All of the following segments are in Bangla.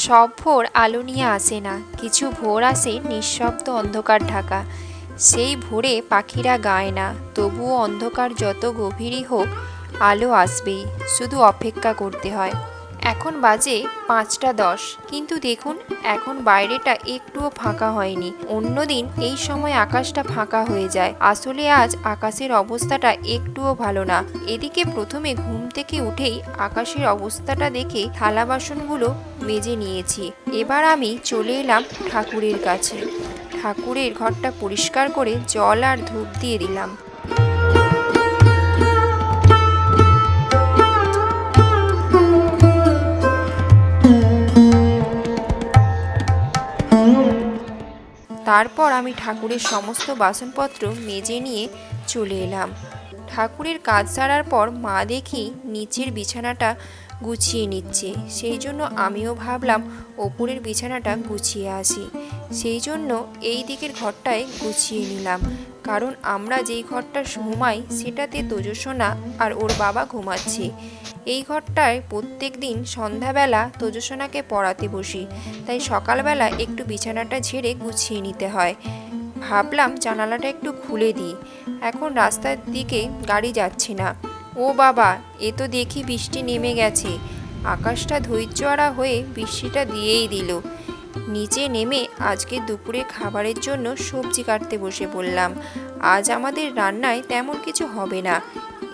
সব ভোর আলো নিয়ে আসে না, কিছু ভোর আসে নিঃশব্দ অন্ধকার ঢাকা। সেই ভোরে পাখিরা গায় না, তবুও অন্ধকার যত গভীরই হোক আলো আসবেই, শুধু অপেক্ষা করতে হয়। এখন বাজে 5টা 10, কিন্তু দেখুন এখন বাইরেটা একটুও ফাঁকা হয়নি। অন্যদিন এই সময় আকাশটা ফাঁকা হয়ে যায়, আসলে আজ আকাশের অবস্থাটা একটুও ভালো না। এদিকে প্রথমে ঘুম থেকে উঠেই আকাশের অবস্থাটা দেখে থালা বাসনগুলো মেজে নিয়েছি। এবার আমি চলে এলাম ঠাকুরের কাছে। ঠাকুরের ঘরটা পরিষ্কার করে জল আর ধূপ দিয়ে দিলাম। তারপর আমি ঠাকুরের সমস্ত বাসনপত্র মেজে নিয়ে চলে এলাম। ঠাকুরের কাজ সারার পর মা দেখি নিচের বিছানাটা গুছিয়ে নিচ্ছে, সেই জন্য আমিও ভাবলাম ওপরের বিছানাটা গুছিয়ে আসি। সেই জন্য এই দিকের ঘরটায় গুছিয়ে নিলাম, কারণ আমরা যেই ঘরটা ঘুমাই সেটাতে তোজসোনা আর ওর বাবা ঘুমাচ্ছে। এই ঘরটায় প্রত্যেক দিন সন্ধ্যাবেলা তোজসোনাকে পড়াতে বসি, তাই সকালবেলা একটু বিছানাটা ঝেড়ে গুছিয়ে নিতে হয়। ভাবলাম জানালাটা একটু খুলে দিই, এখন রাস্তার দিকে গাড়ি যাচ্ছে না। ও বাবা, এ তো দেখি বৃষ্টি নেমে গেছে। আকাশটা ধৈর্যহারা হয়ে বৃষ্টিটা দিয়েই দিল। নিচে নেমে আজকে দুপুরে খাবারের জন্য সবজি কাটতে বসে পড়লাম। আজ আমাদের রান্নায় তেমন কিছু হবে না।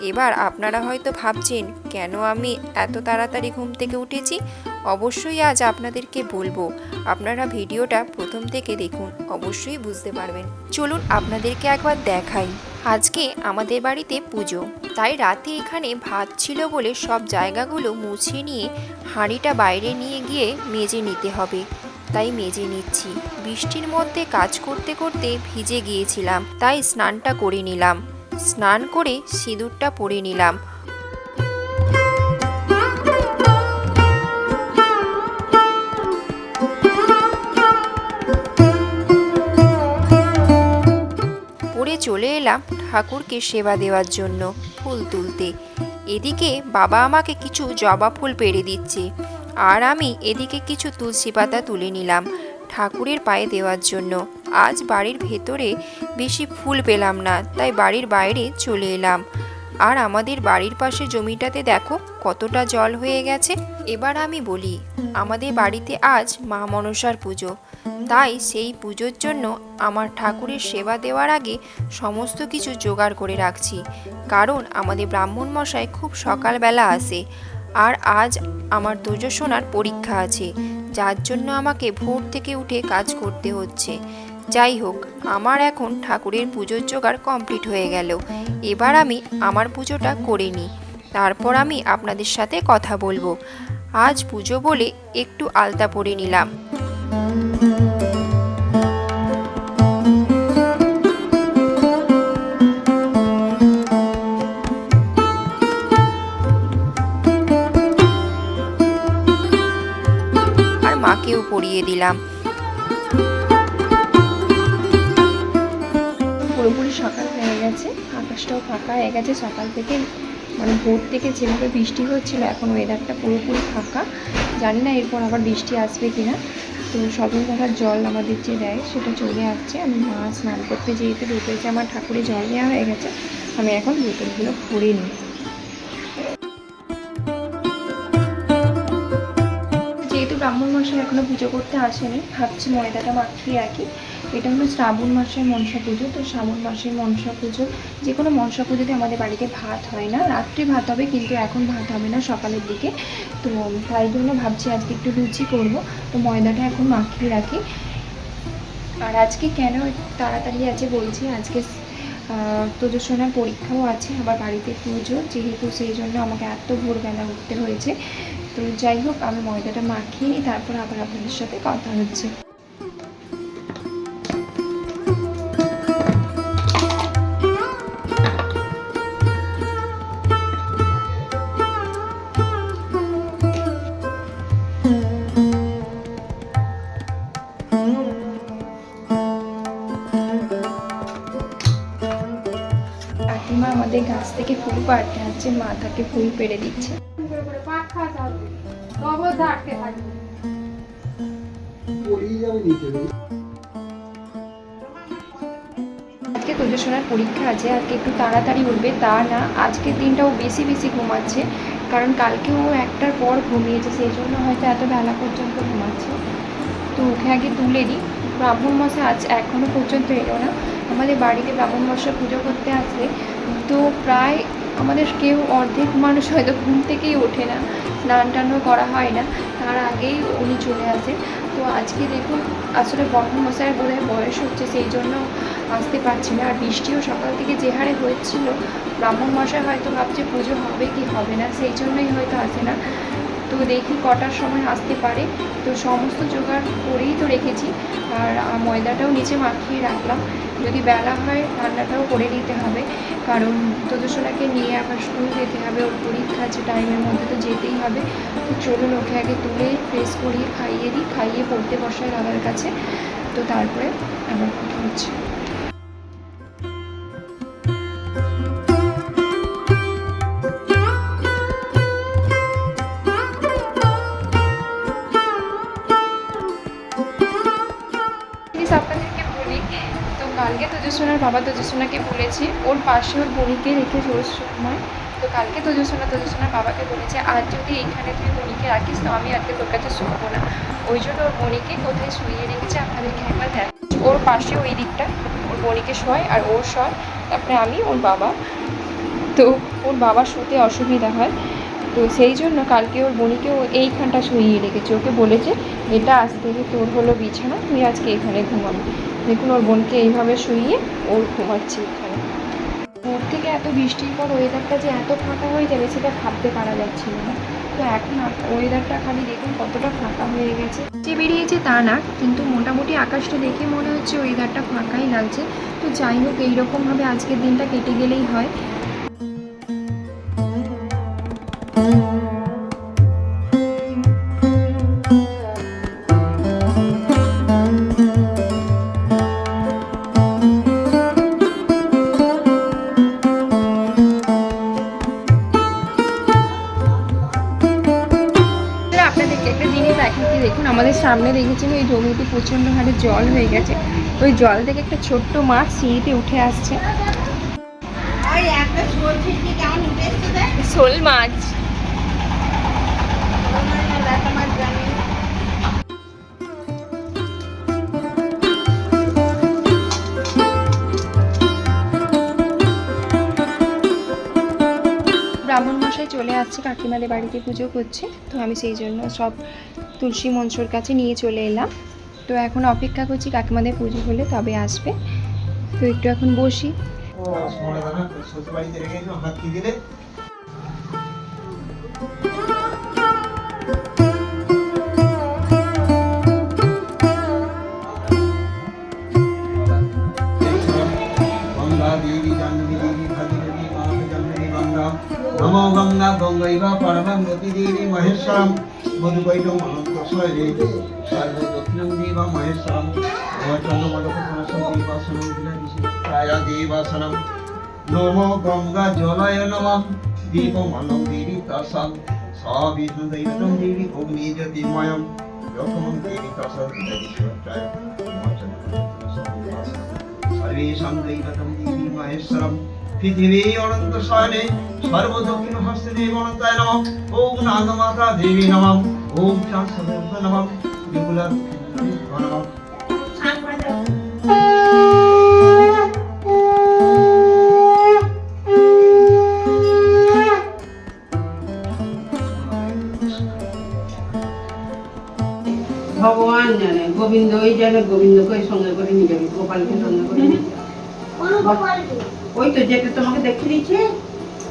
এবার আপনারা হয়তো ভাবছেন কেন আমি এত তাড়াতাড়ি ঘুম থেকে উঠেছি। অবশ্যই আজ আপনাদেরকে বলবো, আপনারা ভিডিওটা প্রথম থেকে দেখুন, অবশ্যই বুঝতে পারবেন। চলুন আপনাদেরকে একবার দেখাই। আজকে আমাদের বাড়িতে পুজো, তাই রাতে এখানে ভাত ছিল বলে সব জায়গাগুলো মুছে নিয়ে হাঁড়িটা বাইরে নিয়ে গিয়ে মেজে নিতে হবে, তাই মেজে নিচ্ছি। বৃষ্টির মধ্যে কাজ করতে করতে ভিজে গিয়েছিলাম, তাই স্নানটা করে নিলাম। স্নান করে সিঁদুরটা পরে নিলাম। পরে চলে এলাম ঠাকুরকে সেবা দেওয়ার জন্য ফুল তুলতে। এদিকে বাবা আমাকে কিছু জবা ফুল পেড়ে দিচ্ছে, আর আমি এদিকে কিছু তুলসী পাতা তুলে নিলাম ঠাকুরের পায়ে দেওয়ার জন্য। আজ বাড়ির ভেতরে বেশি ফুল পেলাম না, তাই বাড়ির বাইরে চলে এলাম। আর আমাদের বাড়ির পাশে জমিটাতে দেখো কতটা জল হয়ে গেছে। এবার আমি বলি, আমাদের বাড়িতে আজ মা মনসার পুজো, তাই সেই পুজোর জন্য আমার ঠাকুরের সেবা দেওয়ার আগে সমস্ত কিছু জোগাড় করে রাখছি, কারণ আমাদের ব্রাহ্মণ মশাই খুব সকালবেলা আসে। আর আজ আমার তোজসোনার পরীক্ষা আছে, যার জন্য আমাকে ভোর থেকে উঠে কাজ করতে হচ্ছে। যাই হোক, আমার এখন ঠাকুরের পুজোর জোগাড় কমপ্লিট হয়ে গেল। এবার আমি আমার পুজোটা করে নিই, তারপর আমি আপনাদের সাথে কথা বলবো। আজ পুজো বলে একটু আলতা পরে নিলাম। আর মাকেও পরিয়ে দিলাম। পুরোপুরি সকাল হয়ে গেছে, আকাশটাও ফাঁকা হয়ে গেছে। সকাল থেকে মানে ভোর থেকে যেভাবে বৃষ্টি হচ্ছিল, এখন ওয়েদারটা পুরোপুরি ফাঁকা। জানি না এরপর আবার বৃষ্টি আসবে কিনা। তো সজলধারার জল আমাদের যে দেয় সেটা চলে আসছে। আমি মা স্নান করতে যেহেতু ঢুকেছে, আমার ঠাকুরে জল দেওয়া হয়ে গেছে, আমি এখন বোতলগুলো ভরে নিই। যেহেতু ব্রাহ্মণ মশাই এখনও পুজো করতে আসেনি, ভাবছি ময়দাটা মাখিয়ে রাখি। এটা হলো শ্রাবণ মাসের মনসা পুজো। তো শ্রাবণ মাসের মনসা পুজো, যে কোনো মনসা পুজোতে আমাদের বাড়িতে ভাত হয় না, রাত্রে ভাত হবে, কিন্তু এখন ভাত হবে না, সকালের দিকে। তো তাই জন্য ভাবছি আজকে একটু লুচি করব। তো ময়দাটা এখন মাখিয়ে রাখি। আর আজকে কেন তাড়াতাড়ি আছে বলছি, আজকে তোজসোনার পরীক্ষাও আছে, আবার বাড়িতে পুজো যেহেতু, সেই জন্য আমাকে এত ভোরবেলা উঠতে হয়েছে। তো যাই হোক, আমি ময়দাটা মাখিয়ে নিই, তারপর আবার আপনাদের সাথে কথা হচ্ছে। কাকিমা আমাদের গাছ থেকে ফুল পাড়তে আসছে, মা তাকে ফুল পেড়ে দিচ্ছে। আজকে তোজসোনার পরীক্ষা আছে, আজকে একটু তাড়াতাড়ি উঠবে তা না, আজকের দিনটাও বেশি বেশি ঘুমাচ্ছে, কারণ কালকেও 1টার পর ঘুমিয়েছে, সেই জন্য হয়তো এত বেলা পর্যন্ত ঘুমাচ্ছে। তো ওকে আগে তুলে দিই। ব্রাহ্মণ মশাই আজ এখনও পর্যন্ত এলো না। আমাদের বাড়িতে ব্রাহ্মণ মশাই পুজো করতে আসলে তো প্রায় আমাদের কেউ অর্ধেক মানুষ হয়তো ঘুম থেকেই ওঠে না, স্নান টানও করা হয় না, তার আগেই উনি চলে আসেন। তো আজকে দেখুন, আসলে ব্রাহ্মণ মশাইয়ের বোধহয় বয়স হচ্ছে, সেই জন্য আসতে পারছি না। আর বৃষ্টিও সকাল থেকে যে হারে হচ্ছিল, ব্রাহ্মণ মশাই হয়তো ভাবছে পুজো হবে কি হবে না, সেই জন্যই হয়তো আসে না। তো দেখি কটার সময় আসতে পারে। তো সমস্ত জোগাড় করেই তো রেখেছি, আর ময়দাটাও নিচে মাখিয়ে রাখলাম, যদি বেলা হয় রান্নাটাও করে নিতে হবে, কারণ তোজসোনাকে নিয়ে আবার স্কুল যেতে হবে, ওর পরীক্ষা আছে, টাইমের মধ্যে তো যেতেই হবে। তো চলুন ওকে আগে তুলে ফ্রেশ করিয়ে খাইয়ে দিই, খাইয়ে পড়তে বসাই দাদার কাছে, তো তারপরে আবার কথা হচ্ছে। প্লিজ আপনাদেরকে বলি, তো কালকে তোজসোনার বাবা তোজসোনাকে বলেছে ওর পাশে ওর বোনিকে রেখে ওর সময়, তো কালকে তোজসোনার বাবাকে বলেছে আজ যদি এইখানে তুই বোনিকে রাখিস তো আমি আজকে তোর কাছে শুকবো না। ওই জন্য ওর বোনিকে কোথায় শুইয়ে রেখেছে আপনাদেরকে একবার দেখ, ওর পাশে ওই দিকটা ওর বোনিকে শোয় আর ওর শয়, তারপরে আমি ওর বাবা। তো ওর বাবার শুতে অসুবিধা হয়, তো সেই জন্য কালকে ওর বোনিকেও এইখানটা শুইয়ে রেখেছে, ওকে বলেছে এটা আজ থেকে তোর হলো বিছানা, তুই আজকে এখানে ঘুমাবি। দেখুন ওর বোনকে এইভাবে শুইয়ে ওর ঘুমাচ্ছে এখানে। ভোর থেকে এত বৃষ্টির পর ওয়েদারটা যে এত ফাঁকা হয়ে যাবে সেটা ভাবতে পারা যাচ্ছিল না। তো এখন ওয়েদারটা খালি দেখুন কতটা ফাঁকা হয়ে গেছে, যে বেরিয়েছে তা না, কিন্তু মোটামুটি আকাশটা দেখে মনে হচ্ছে ওয়েদারটা ফাঁকাই লাগছে। তো যাই হোক, এইরকমভাবে আজকের দিনটা কেটে গেলেই হয়। আপনাদেরকে একটা জিনিস দেখাচ্ছি, দেখুন আমাদের সামনে দেখেছেন ওই জমিতে প্রচণ্ড হারে জল হয়ে গেছে, ওই জল থেকে একটা ছোট্ট মাছ সিঁড়িতে উঠে আসছে। শোল মাছ। ব্রাহ্মণ মশাই চলে আসছে, কাকিমাদের বাড়িতে পুজো করছে, তো আমি সেই জন্য সব তুলসী মঞ্চর কাছে নিয়ে চলে এলাম। তো এখন অপেক্ষা করছি কাকিমাদের পুজো হলে তবে আসবে, তো একটু এখন বসি। नमो गंगा गंगैव परमगति देवी महेश्वरम मधुकैटम अनंत शैले सर्व दक्षिणं देव महेश्वरम वचन मडकसनसं देवासनं विलासिताय देवासनं नमो गंगा जलय नमः दीपमलं देवी तसं सविष्णु दैवतं देवी अग्नि ज्योतिर्मयं यथमं देवी तसं विदधिष्ठाय सर्वेषां दैवतं देवी महेश्वरम पृथिवी अनंत शयने सर्व दक्षिण हस्ते देव अनंताय नमः ओम नागमाता देवी नमः ओम चांसदूत नमः विपुला नमः ভগবান জানে, গোবিন্দ ওই জানে, গোবিন্দকে সঙ্গে করে নিয়ে যাবে, গোপালকে সঙ্গে করে নিয়ে যাবে। ওই তো যেটা তোমাকে দেখে দিচ্ছে,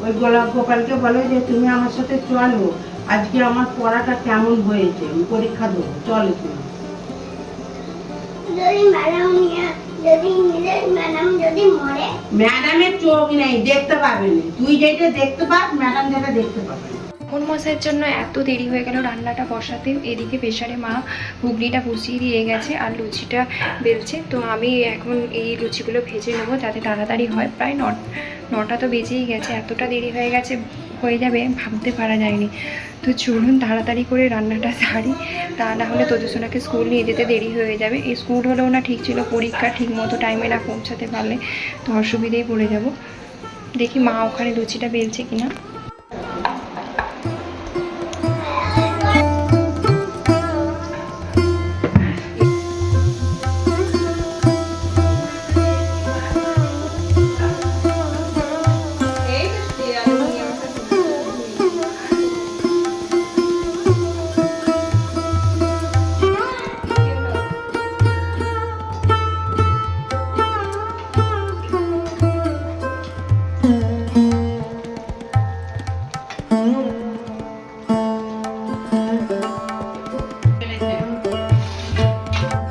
ওই গোপালকে বলো যে তুমি আমার সাথে চলো, আজকে আমার পড়াটা কেমন হয়েছে, আমি পরীক্ষা দেবো, চলো তুমি। ম্যাডামের চোখ নেই, দেখতে পাবে না, তুই যেটা দেখতে পাস ম্যাডাম যেটা দেখতে পাবে না। ব্রাহ্মণ মশাইয়ের জন্য এত দেরি হয়ে গেল রান্নাটা বসাতে, এদিকে প্রেশারে মা ঘুগনিটা বসিয়ে দিয়ে গেছে আর লুচিটা বেলছে, তো আমি এখন এই লুচিগুলো ভেজে নেবো যাতে তাড়াতাড়ি হয়। প্রায় 9টা তো বেজেই গেছে, এতটা দেরি হয়ে যাবে ভাবতে পারা যায়নি। তো চলুন তাড়াতাড়ি করে রান্নাটা সারি, তা না হলে তোজসোনাকে স্কুল নিয়ে যেতে দেরি হয়ে যাবে। এই স্কুল হলেও না ঠিক ছিল, পরীক্ষা ঠিক মতো টাইমে না পৌঁছাতে পারলে তো অসুবিধেই পড়ে যাব। দেখি মা ওখানে লুচিটা বেলছে কিনা।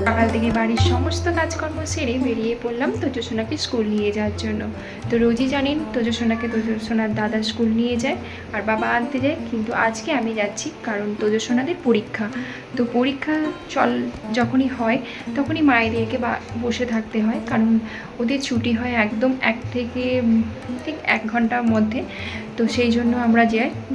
সকাল থেকে বাড়ির সমস্ত কাজকর্ম সেরে বেরিয়ে পড়লাম তোজসোনাকে স্কুল নিয়ে যাওয়ার জন্য। তো রোজই জানেন তোজসোনাকে তোজসোনার দাদা স্কুল নিয়ে যায় আর বাবা আনতে যায়, কিন্তু আজকে আমি যাচ্ছি কারণ তোজসোনাদের পরীক্ষা। তো পরীক্ষা যখনই হয় তখনই মায়েদেরকে বসে থাকতে হয়, কারণ ওদের ছুটি হয় একদম 1 থেকে ঠিক 1 ঘন্টার মধ্যে। তো সেই জন্য আমরা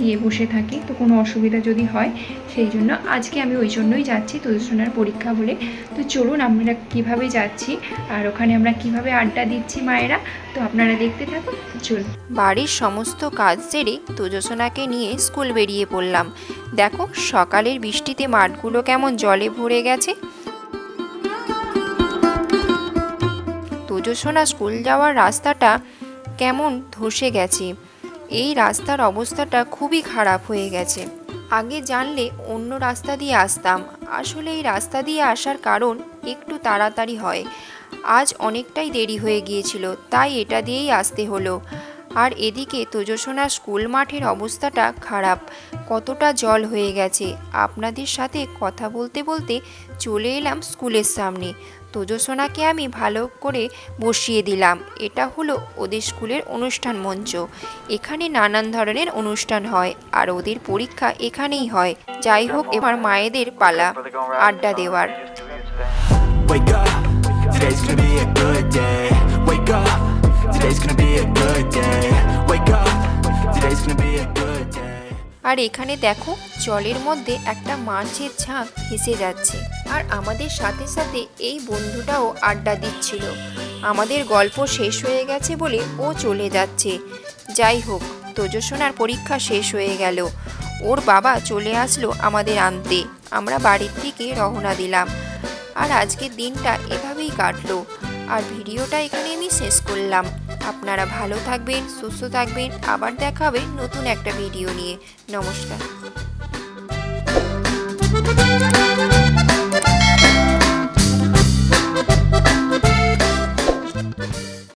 গিয়ে বসে থাকি, তো কোনো অসুবিধা যদি হয় সেই জন্য আজকে আমি ওই জন্যই যাচ্ছি, তোজসোনার পরীক্ষা বলে। তো চলুন আমরা কিভাবে যাচ্ছি আর ওখানে আমরা কিভাবে আড্ডা দিচ্ছি মায়েরা, তো আপনারা দেখতে থাকুন। চলুন। বাড়ির সমস্ত কাজ সেরে তোজসোনাকে নিয়ে স্কুল বেরিয়ে পড়লাম। দেখো সকালের বৃষ্টিতে মাঠগুলো কেমন জলে ভরে গেছে। তোজসোনা স্কুল যাওয়ার রাস্তাটা কেমন ধসে গেছে। এই রাস্তার অবস্থাটা খুবই খারাপ হয়ে গেছে। আগে জানলে অন্য রাস্তা দিয়ে আসতাম। আসলে এই রাস্তা দিয়ে আসার কারণ একটু তাড়াতাড়ি হয়, আজ অনেকটাই দেরি হয়ে গিয়েছিল, তাই এটা দিয়েই আসতে হলো। আর এদিকে তোজসোনা স্কুল মাঠের অবস্থাটা খারাপ, কতটা জল হয়ে গেছে। আপনাদের সাথে কথা বলতে বলতে চলে এলাম স্কুলের সামনে। তোজসোনাকে আমি ভালো করে বসিয়ে দিলাম। এটা হলো ওদের স্কুলের অনুষ্ঠান মঞ্চ। এখানে নানান ধরনের অনুষ্ঠান হয় আর ওদের পরীক্ষা এখানেই হয়। যাই হোক, এবার মায়েদের পালা আড্ডা দেওয়ার। Wake up, today's gonna be a good day. Wake up, today's gonna be a good day. Wake up, today's gonna be a good day. আর এখানে দেখো জলের মধ্যে একটা মাছের ঝাঁক ভেসে যাচ্ছে, আর আমাদের সাথে সাথে এই বন্ধুটাও আড্ডা দিচ্ছিল। আমাদের গল্প শেষ হয়ে গেছে বলে ও চলে যাচ্ছে। যাই হোক, তোজসোনার পরীক্ষা শেষ হয়ে গেল, ওর বাবা চলে আসলো আমাদের আনতে। আমরা বাড়ির থেকে রওনা দিলাম। আর আজকের দিনটা এভাবেই কাটলো। আর ভিডিওটা এখানে আমি শেষ করলাম। আপনারা ভালো থাকবেন, সুস্থ থাকবেন। আবার দেখা হবে নতুন একটা ভিডিও নিয়ে। নমস্কার।